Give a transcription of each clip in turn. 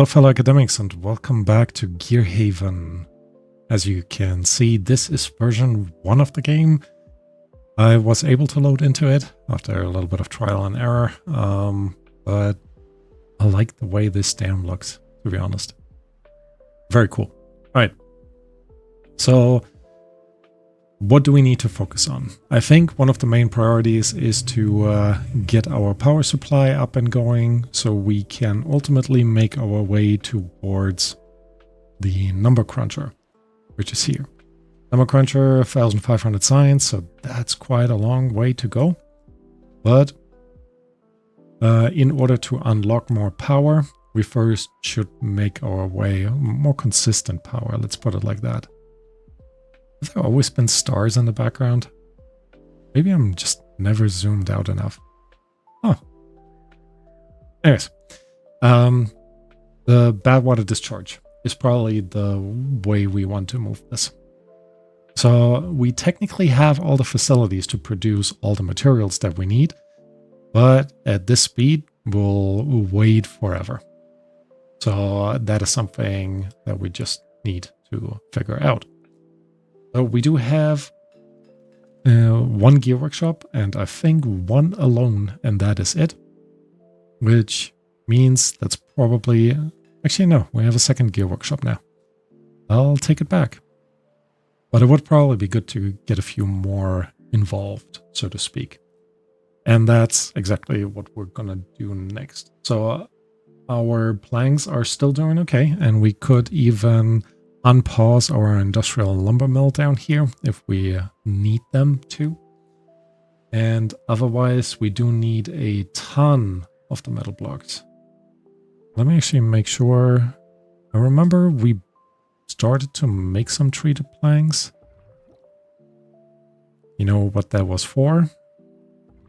Hello fellow academics and welcome back to Gear Haven. As you can see, this is version 1 of the game. I was able to load into it after a little bit of trial and error, but I like the way this dam looks, to be honest. Very cool. Alright, so what do we need to focus on? I think one of the main priorities is to get our power supply up and going so we can ultimately make our way towards the number cruncher, which is here. Number cruncher, 1500 science, so that's quite a long way to go. But in order to unlock more power, we first should make our way more consistent power, let's put it like that. Have there always been stars in the background? Maybe I'm just never zoomed out enough. Oh. Anyways. The bad water discharge is probably the way we want to move this. So we technically have all the facilities to produce all the materials that we need, but at this speed, we'll wait forever. So that is something that we just need to figure out. So we do have one gear workshop, and I think one alone, and that is it. Which means that's probably... Actually, no, we have a second gear workshop now. I'll take it back. But it would probably be good to get a few more involved, so to speak. And that's exactly what we're gonna do next. So our planks are still doing okay, and we could even unpause our industrial lumber mill down here if we need them to. And otherwise, we do need a ton of the metal blocks. Let me actually make sure. I remember we started to make some treated planks. You know what that was for?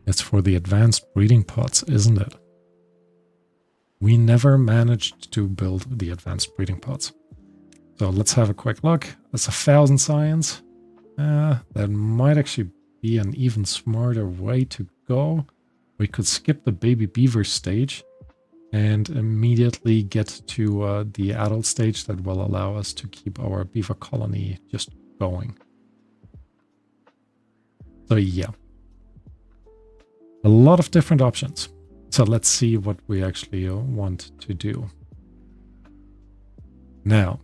It's for the advanced breeding pots, isn't it? We never managed to build the advanced breeding pots. So let's have a quick look. That's 1000 science. That might actually be an even smarter way to go. We could skip the baby beaver stage and immediately get to the adult stage that will allow us to keep our beaver colony just going. So yeah, a lot of different options. So let's see what we actually want to do. Now,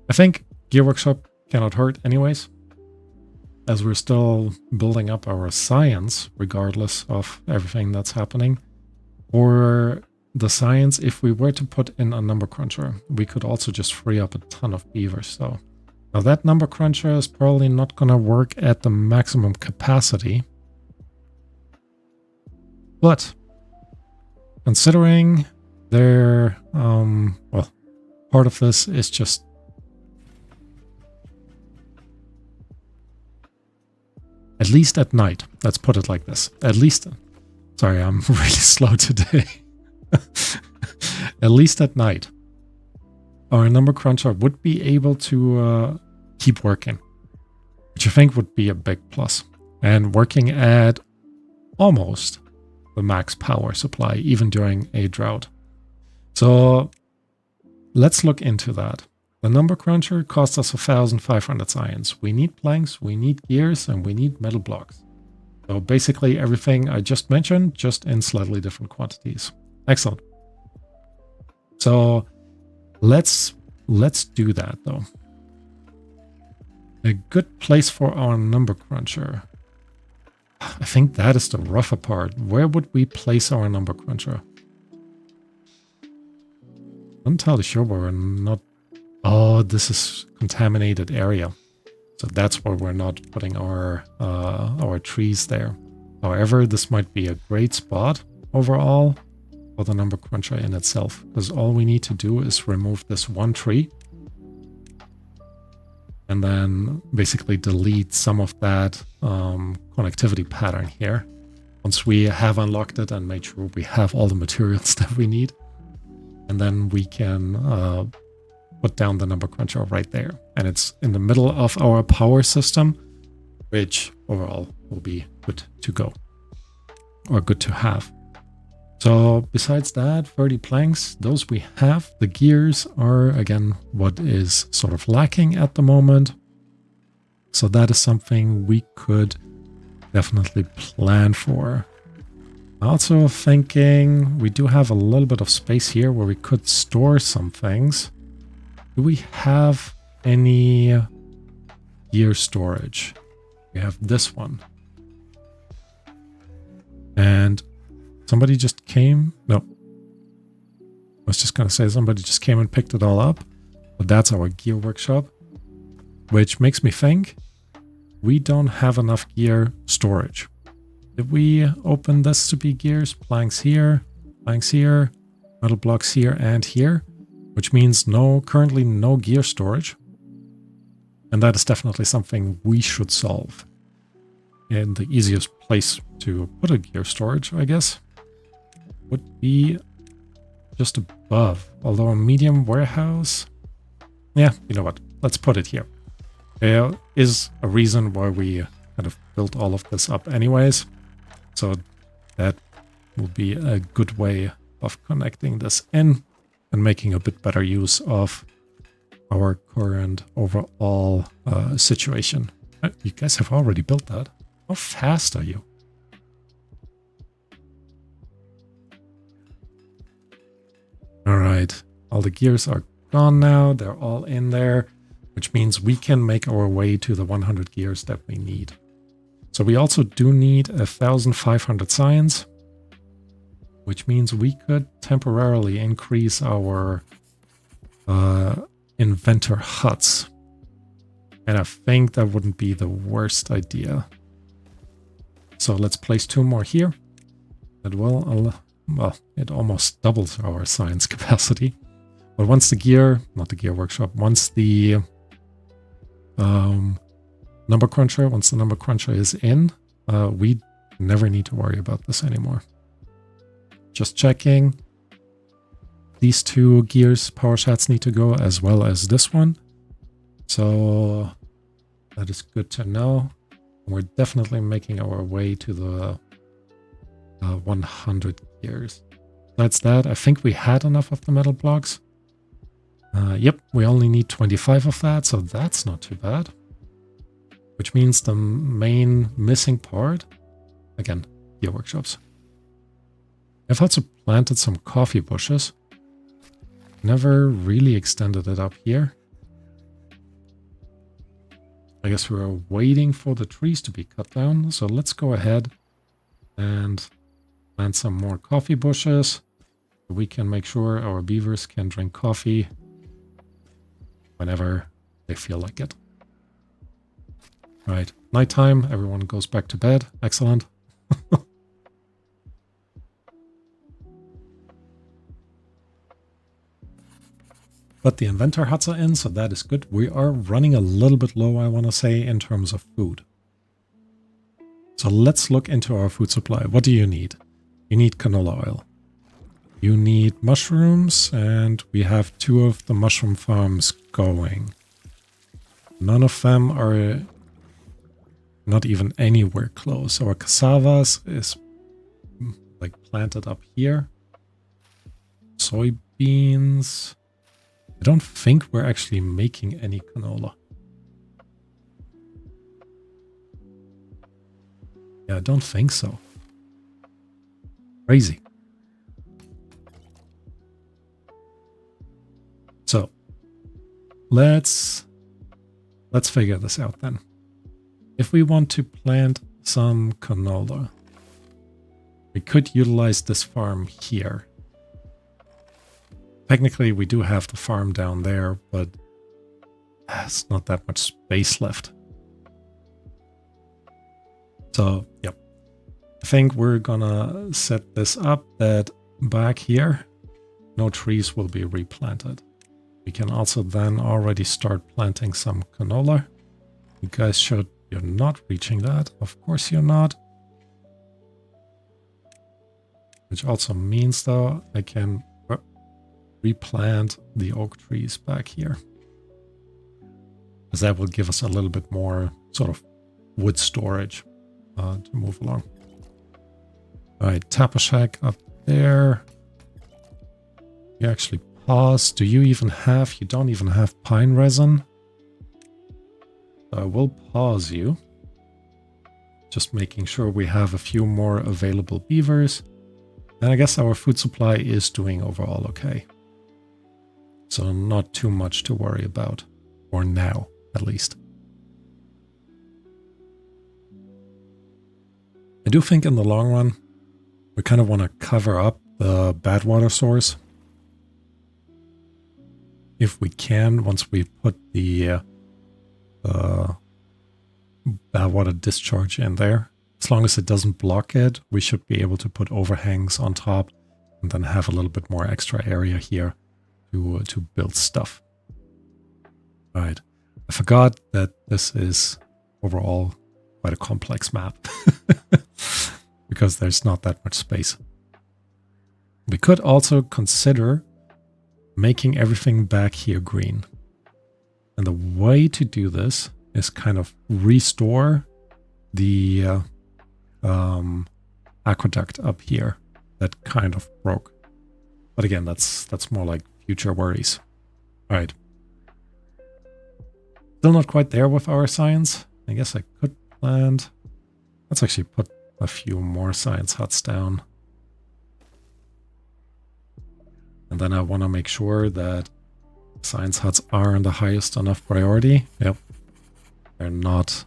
I think gear workshop cannot hurt anyways, as we're still building up our science regardless of everything that's happening. For the science, if we were to put in a number cruncher, we could also just free up a ton of beavers. So now that number cruncher is probably not going to work at the maximum capacity. But considering their, well, part of this is just at least at night, let's put it like this. At least, sorry, I'm really slow today. At least at night, our number cruncher would be able to keep working, which I think would be a big plus. And working at almost the max power supply, even during a drought. So let's look into that. The number cruncher costs us 1500 science. We need planks, we need gears, and we need metal blocks. So basically everything I just mentioned, just in slightly different quantities. Excellent. So let's do that though. A good place for our number cruncher. I think that is the rougher part. Where would we place our number cruncher? I'm entirely sure we're not... Oh, this is contaminated area. So that's why we're not putting our trees there. However, this might be a great spot overall for the number cruncher in itself, because all we need to do is remove this one tree and then basically delete some of that connectivity pattern here. Once we have unlocked it and made sure we have all the materials that we need, and then we can put down the number cruncher right there. And it's in the middle of our power system, which overall will be good to go, or good to have. So besides that, 30 planks, those we have. The gears are, again, what is sort of lacking at the moment. So that is something we could definitely plan for. Also thinking we do have a little bit of space here where we could store some things. Do we have any gear storage? We have this one. And somebody just came. No. I was just going to say somebody just came and picked it all up. But that's our gear workshop. Which makes me think we don't have enough gear storage. Did we open this to be gears? Planks here, metal blocks here and here. Which means currently no gear storage. And that is definitely something we should solve. And the easiest place to put a gear storage, I guess, would be just above. Although a medium warehouse, yeah, you know what? Let's put it here. There is a reason why we kind of built all of this up anyways. So that will be a good way of connecting this in and making a bit better use of our current overall situation. You guys have already built that. How fast are you? All right, all the gears are gone now. They're all in there, which means we can make our way to the 100 gears that we need. So we also do need 1,500 science, which means we could temporarily increase our inventor huts. And I think that wouldn't be the worst idea. So let's place 2 more here. That will, well, it almost doubles our science capacity. But once the gear, not the gear workshop, once the number cruncher is in, we never need to worry about this anymore. Just checking. These 2 gears, power shafts need to go as well as this one. So that is good to know. We're definitely making our way to the 100 gears. That's that. I think we had enough of the metal blocks. Yep, we only need 25 of that, so that's not too bad. Which means the main missing part, again, gear workshops. I've also planted some coffee bushes. Never really extended it up here. I guess we were waiting for the trees to be cut down, so let's go ahead and plant some more coffee bushes. So we can make sure our beavers can drink coffee whenever they feel like it. Right, nighttime, everyone goes back to bed. Excellent. But the inventor huts are in, so that is good. We are running a little bit low, I want to say, in terms of food. So let's look into our food supply. What do you need? You need canola oil. You need mushrooms, and we have 2 of the mushroom farms going. None of them are not even anywhere close. Our cassavas is like planted up here. Soybeans. I don't think we're actually making any canola. Yeah, I don't think so. Crazy. So let's figure this out then. If we want to plant some canola, we could utilize this farm here. Technically, we do have the farm down there, but there's not that much space left. So, yep. I think we're gonna set this up that back here, no trees will be replanted. We can also then already start planting some canola. You guys showed you're not reaching that. Of course you're not. Which also means, though, I can replant the oak trees back here. Because that will give us a little bit more sort of wood storage to move along. All right, tap a shack up there. You actually pause. Do you even have... You don't even have pine resin. So I will pause you. Just making sure we have a few more available beavers. And I guess our food supply is doing overall okay. So not too much to worry about. For now, at least. I do think in the long run, we kind of want to cover up the bad water source. If we can, once we put the bad water discharge in there. As long as it doesn't block it, we should be able to put overhangs on top and then have a little bit more extra area here to build stuff. Right. I forgot that this is overall quite a complex map because there's not that much space. We could also consider making everything back here green. And the way to do this is kind of restore the aqueduct up here that kind of broke. But again, that's more like future worries. All right. Still not quite there with our science. I guess I could plant. Let's actually put a few more science huts down. And then I want to make sure that science huts are on the highest enough priority. Yep. They're not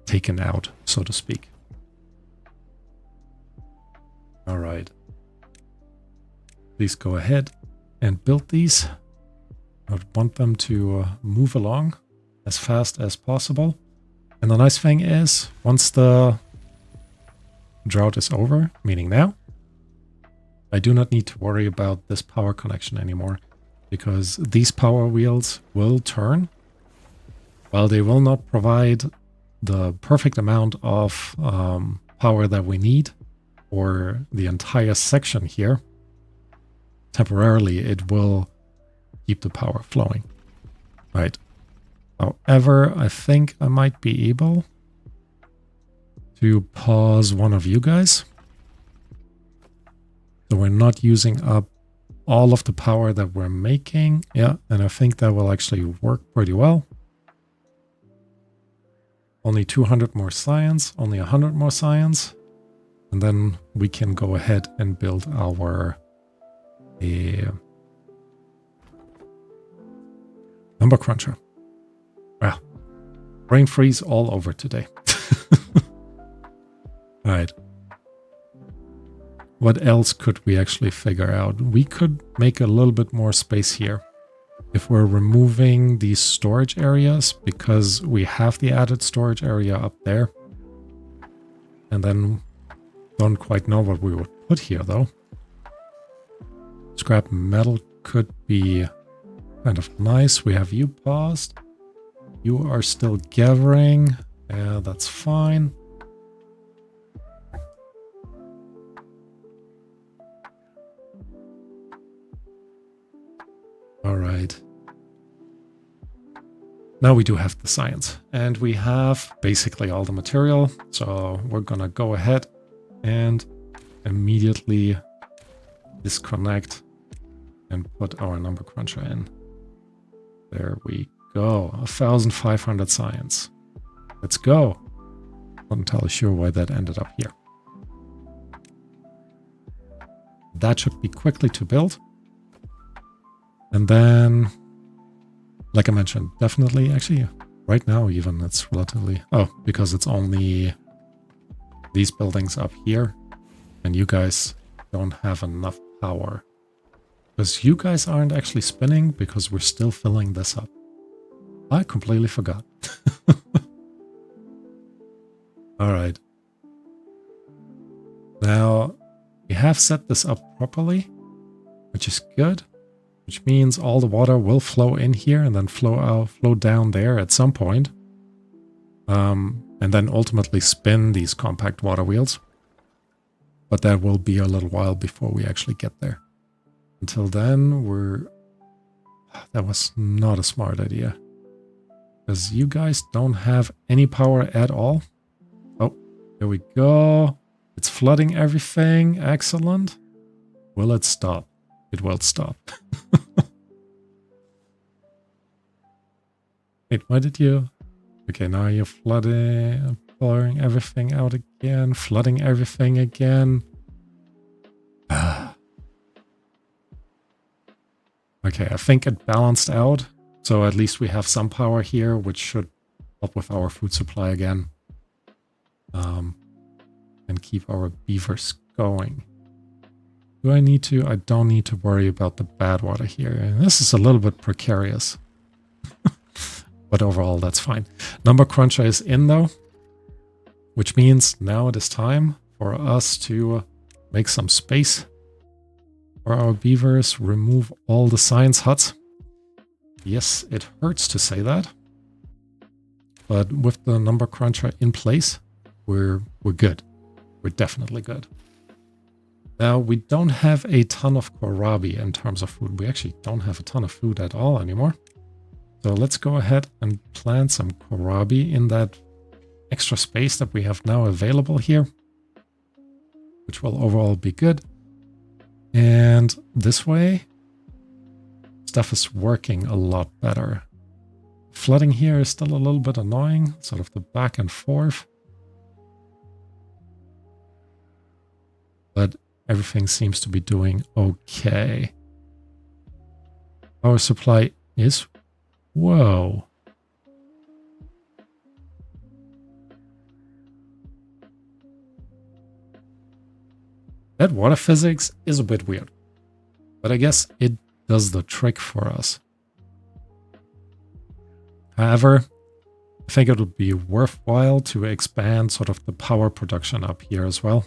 taken out, so to speak. All right. Please go ahead and build these. I would want them to move along as fast as possible. And the nice thing is, once the drought is over, meaning now, I do not need to worry about this power connection anymore, because these power wheels will turn. While they will not provide the perfect amount of power that we need for the entire section here, temporarily it will keep the power flowing. Right. However, I think I might be able to pause one of you guys. So we're not using up all of the power that we're making. Yeah, and I think that will actually work pretty well. Only 200 more science, only 100 more science. And then we can go ahead and build our number cruncher. Wow. Brain freeze all over today. All right. What else could we actually figure out? We could make a little bit more space here. If we're removing these storage areas, because we have the added storage area up there. And then don't quite know what we would put here though. Scrap metal could be kind of nice. We have you paused. You are still gathering. Yeah, that's fine. All right. Now we do have the science and we have basically all the material. So we're gonna go ahead and immediately disconnect and put our number cruncher in. There we go. 1,500 science. Let's go. Not entirely sure why that ended up here. That should be quickly to build. And then, like I mentioned, definitely, actually, right now even, it's relatively... Oh, because it's only these buildings up here. And you guys don't have enough power. Because you guys aren't actually spinning, because we're still filling this up. I completely forgot. Alright. Now, we have set this up properly, which is good. Which means all the water will flow in here and then flow down there at some point. And then ultimately spin these compact water wheels. But that will be a little while before we actually get there. Until then, that was not a smart idea. Because you guys don't have any power at all. Oh, here we go. It's flooding everything. Excellent. Will it stop? It will stop. Wait, why did you... Okay, now you're flooding, blowing everything out again, flooding everything again. Okay, I think it balanced out. So at least we have some power here, which should help with our food supply again. And keep our beavers going. Do I need to? I don't need to worry about the bad water here. This is a little bit precarious. But overall, that's fine. Number cruncher is in though, which means now it is time for us to make some space for our beavers, remove all the science huts. Yes, it hurts to say that, but with the number cruncher in place, we're good. We're definitely good. Now, we don't have a ton of kohlrabi in terms of food. We actually don't have a ton of food at all anymore. So let's go ahead and plant some kohlrabi in that extra space that we have now available here, which will overall be good. And this way, stuff is working a lot better. Flooding here is still a little bit annoying, sort of the back and forth. But everything seems to be doing okay. Power supply is... Whoa. That water physics is a bit weird, but I guess it does the trick for us. However, I think it would be worthwhile to expand sort of the power production up here as well.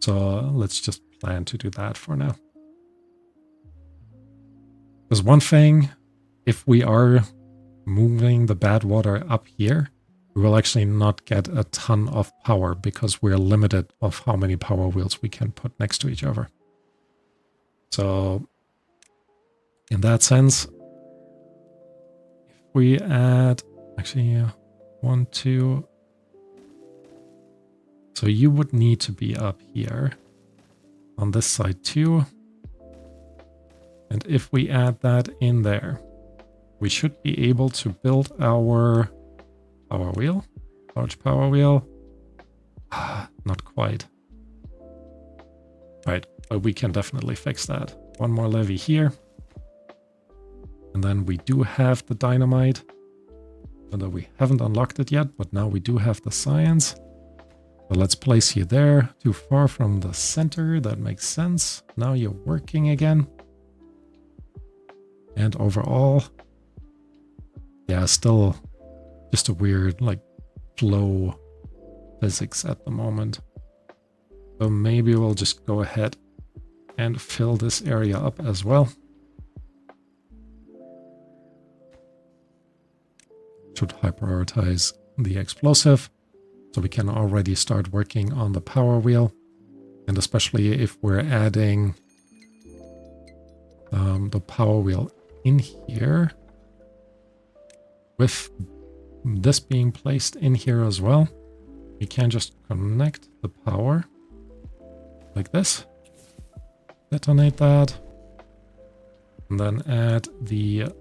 So let's just plan to do that for now. There's one thing, if we are moving the bad water up here, we will actually not get a ton of power because we're limited of how many power wheels we can put next to each other. So in that sense, if we add actually 1, 2, so you would need to be up here on this side too. And if we add that in there, we should be able to build our power wheel, large power wheel. Not quite. Right, but we can definitely fix that. One more levee here. And then we do have the dynamite. Although we haven't unlocked it yet, but now we do have the science. So let's place you there. Too far from the center, that makes sense. Now you're working again. And overall, yeah, still just a weird, like, flow physics at the moment. So maybe we'll just go ahead and fill this area up as well. Should high prioritize the explosive, so we can already start working on the power wheel. And especially if we're adding the power wheel in here, with this being placed in here as well, we can just connect the power like this, detonate that, and then add the,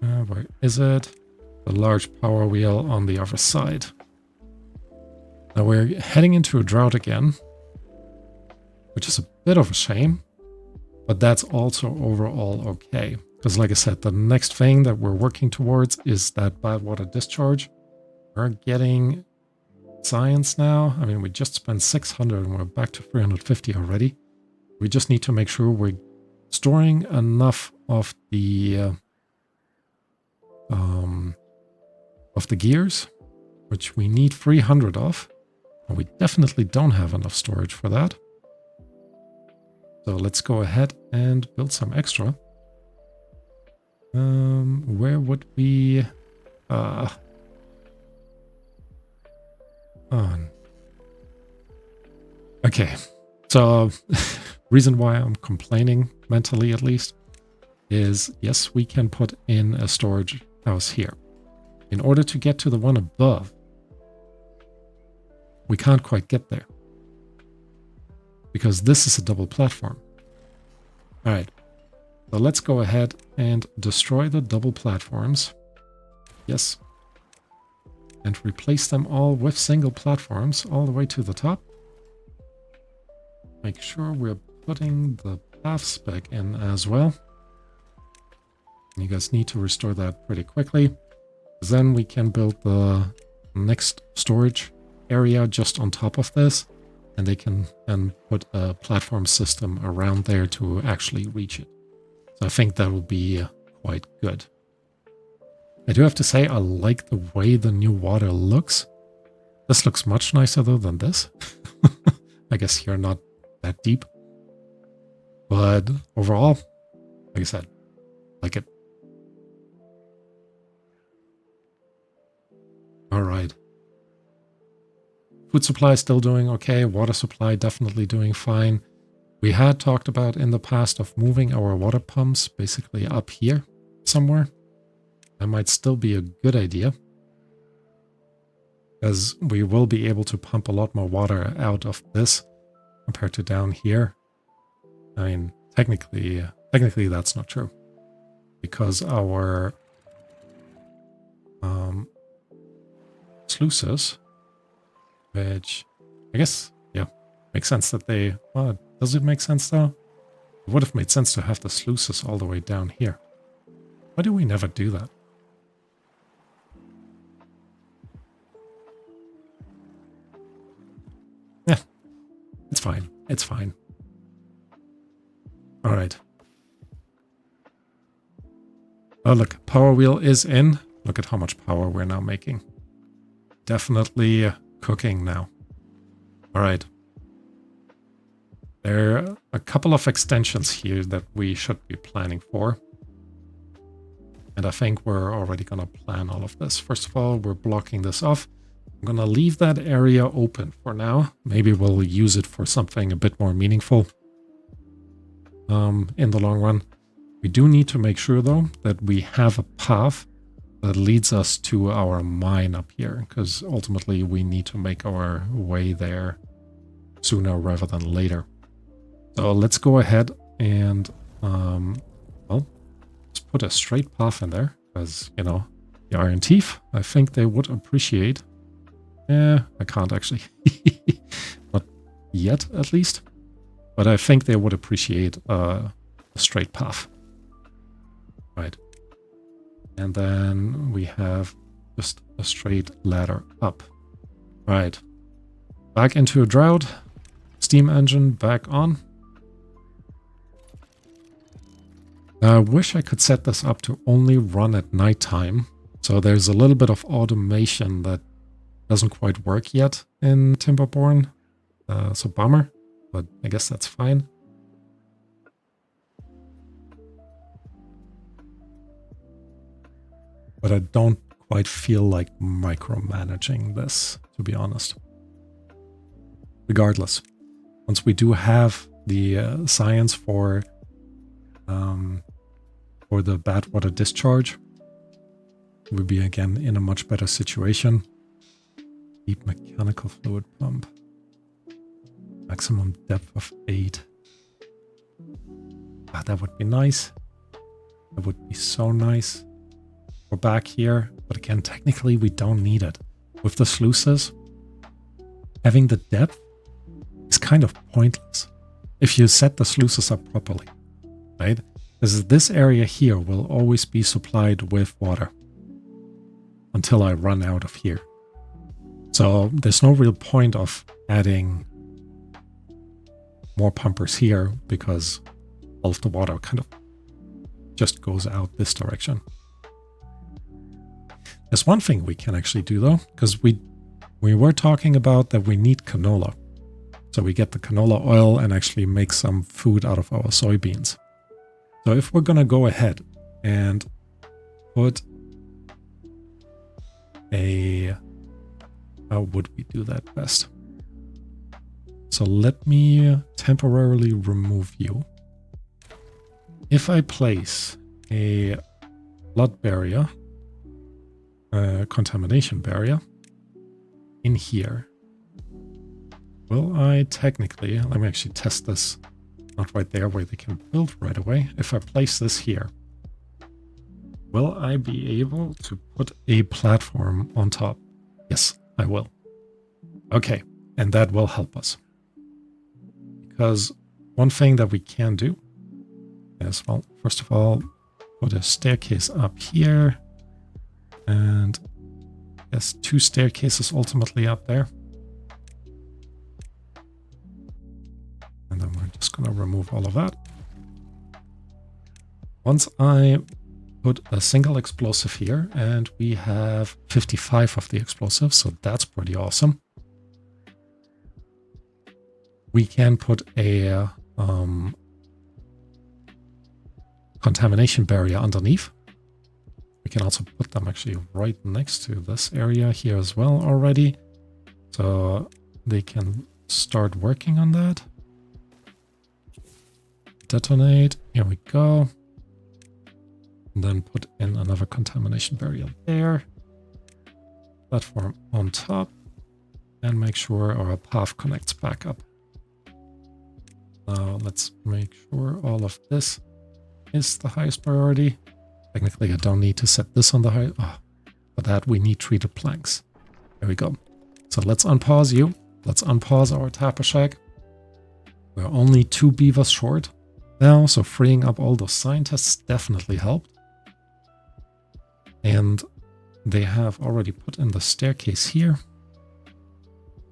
where is it? The large power wheel on the other side. Now we're heading into a drought again, which is a bit of a shame, but that's also overall okay. Because like I said, the next thing that we're working towards is that bad water discharge. We're getting science now. I mean, we just spent 600 and we're back to 350 already. We just need to make sure we're storing enough of the gears, which we need 300 of. And we definitely don't have enough storage for that. So let's go ahead and build some extra. Where would we okay, so reason why I'm complaining, mentally at least, is yes, we can put in a storage house here. In order to get to the one above, we can't quite get there. Because this is a double platform. Alright, so let's go ahead and destroy the double platforms. Yes. And replace them all with single platforms all the way to the top. Make sure we're putting the paths back in as well. You guys need to restore that pretty quickly. Then we can build the next storage area just on top of this. And they can then put a platform system around there to actually reach it. So I think that will be quite good. I do have to say I like the way the new water looks. This looks much nicer though than this. I guess you're not that deep. But overall, like I said, like it. All right. Food supply still doing okay. Water supply definitely doing fine. We had talked about in the past of moving our water pumps basically up here somewhere. That might still be a good idea. Because we will be able to pump a lot more water out of this compared to down here. I mean, technically that's not true. Because our sluices, which I guess, yeah, makes sense that they... Well, does it make sense though? It would have made sense to have the sluices all the way down here. Why do we never do that? Yeah, it's fine. It's fine. All right. Oh, look, power wheel is in. Look at how much power we're now making. Definitely cooking now. All right. There are a couple of extensions here that we should be planning for. And I think we're already going to plan all of this. First of all, we're blocking this off. I'm going to leave that area open for now. Maybe we'll use it for something a bit more meaningful in the long run. We do need to make sure, though, that we have a path that leads us to our mine up here, because ultimately we need to make our way there sooner rather than later. So let's go ahead and, well, let's put a straight path in there, because, you know, the Iron Teeth, I think they would appreciate. Yeah, I can't actually. Not yet, at least. But I think they would appreciate a straight path. Right. And then we have just a straight ladder up. Right. Back into a drought. Steam engine back on. I wish I could set this up to only run at nighttime. So there's a little bit of automation that doesn't quite work yet in Timberborn. So bummer, but I guess that's fine. But I don't quite feel like micromanaging this, to be honest. Regardless, once we do have the science for the bad water discharge, we'll be again in a much better situation. Deep mechanical fluid pump. Maximum depth of 8. Ah, that would be nice. That would be so nice. We're back here, but again, technically we don't need it. With the sluices, having the depth is kind of pointless if you set the sluices up properly, right? Because this area here will always be supplied with water until I run out of here. So there's no real point of adding more pumpers here because all of the water kind of just goes out this direction. There's one thing we can actually do though, because we were talking about that we need canola. So we get the canola oil and actually make some food out of our soybeans. So if we're going to go ahead and put a... How would we do that best? So let me temporarily remove you. If I place a blood barrier, contamination barrier in here, Will I technically, let me actually test this, not right there where they can build right away. If I place this here, will I be able to put a platform on top? Yes, I will. Okay, and that will help us. Because one thing that we can do is, well, first of all, put a staircase up here. And there's 2 staircases ultimately up there. And then we're just going to remove all of that. Once I put a single explosive here, and we have 55 of the explosives, so that's pretty awesome. We can put a contamination barrier underneath. We can also put them actually right next to this area here as well already. So they can start working on that. Detonate. Here we go. And then put in another contamination barrier there. Platform on top. And make sure our path connects back up. Now let's make sure all of this is the highest priority. Technically, I don't need to set this on the high. Oh, for that, we need treated planks. There we go. So let's unpause you. Let's unpause our tapper shack. We're only 2 beavers short now, so freeing up all those scientists definitely helped. And they have already put in the staircase here,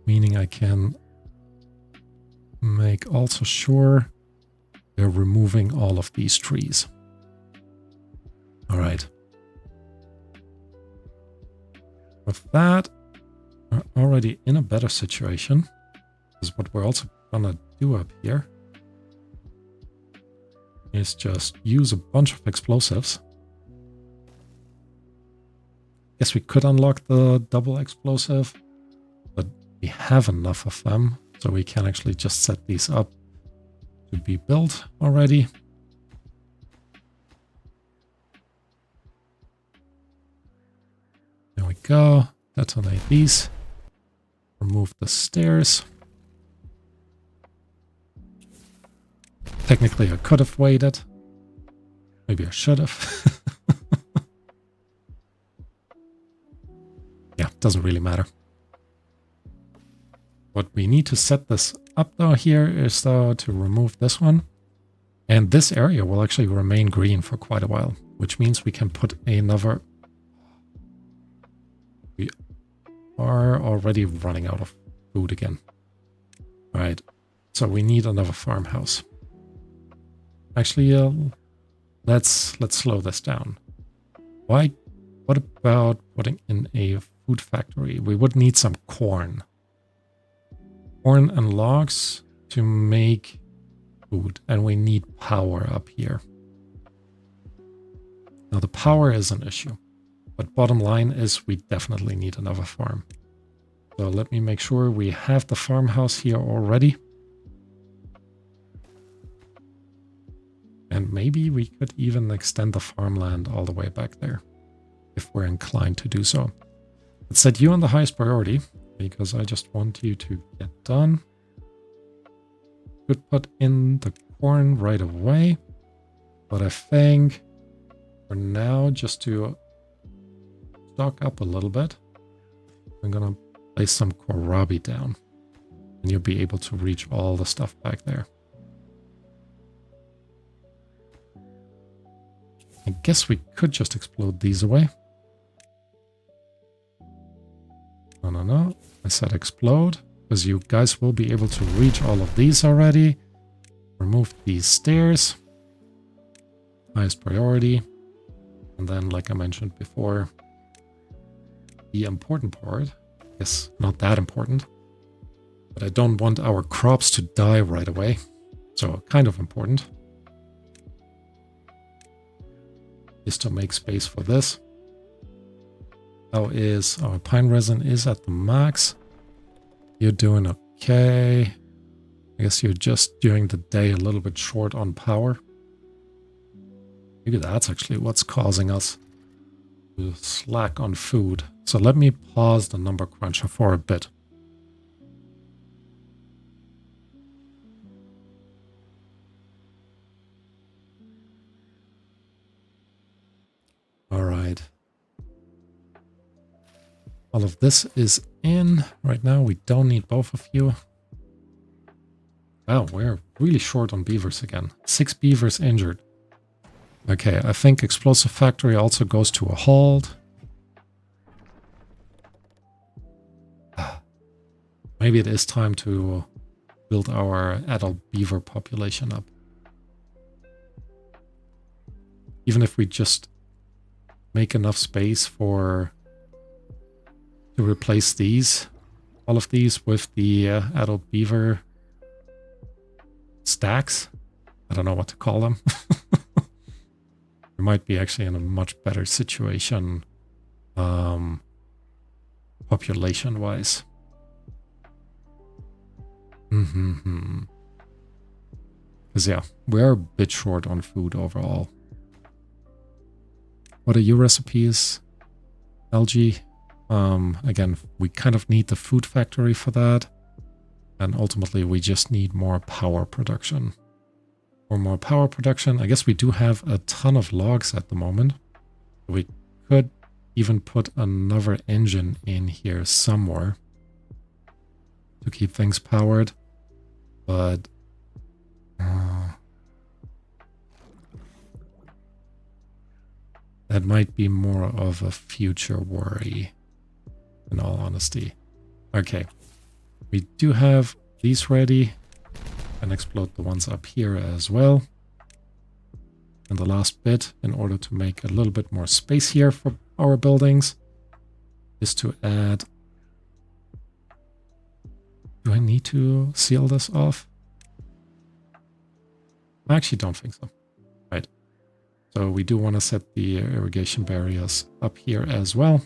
meaning I can make also sure they're removing all of these trees. All right. With that, we're already in a better situation. Because what we're also gonna do up here is just use a bunch of explosives. Guess we could unlock the double explosive, but we have enough of them, so we can actually just set these up to be built already. There we go. Detonate these. Remove the stairs. Technically, I could have waited. Maybe I should have. Yeah, doesn't really matter. What we need to set this up though here is though to remove this one. And this area will actually remain green for quite a while, which means we can put another. We are already running out of food again. All right, so we need another farmhouse. Actually, let's slow this down. Why? What about putting in a food factory? We would need some corn. Corn and logs to make food, and we need power up here. Now the power is an issue, but bottom line is we definitely need another farm. So let me make sure we have the farmhouse here already. And maybe we could even extend the farmland all the way back there, if we're inclined to do so. Let's set you on the highest priority, because I just want you to get done. Could put in the corn right away, but I think for now, just to stock up a little bit, I'm gonna place some kohlrabi down, and you'll be able to reach all the stuff back there. I guess we could just explode these away. No. I said explode, because you guys will be able to reach all of these already. Remove these stairs. Highest priority. And then, like I mentioned before, the important part, yes, not that important, but I don't want our crops to die right away. So kind of important is to make space for this. How is our pine resin is at the max. You're doing okay. I guess you're just during the day a little bit short on power. Maybe that's actually what's causing us to slack on food. So let me pause the number cruncher for a bit. All of this is in right now. We don't need both of you. Wow, we're really short on beavers again. 6 beavers injured. Okay, I think Explosive Factory also goes to a halt. Maybe it is time to build our adult beaver population up. Even if we just make enough space to replace all of these with the adult beaver stacks. I don't know what to call them. We might be actually in a much better situation population-wise. Because yeah, we're a bit short on food overall. What are your recipes, LG? Again, we kind of need the food factory for that. And ultimately, we just need more power production. For more power production, I guess we do have a ton of logs at the moment. We could even put another engine in here somewhere to keep things powered. But that might be more of a future worry, in all honesty. Okay, we do have these ready. And explode the ones up here as well. And the last bit, in order to make a little bit more space here for our buildings, is to add... Do I need to seal this off? I actually don't think so. Right. So we do want to set the irrigation barriers up here as well.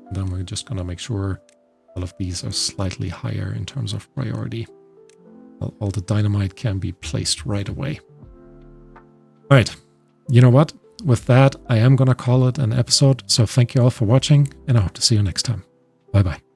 And then we're just going to make sure all of these are slightly higher in terms of priority. All the dynamite can be placed right away. All right. You know what? With that, I am going to call it an episode. So thank you all for watching, and I hope to see you next time. Bye-bye.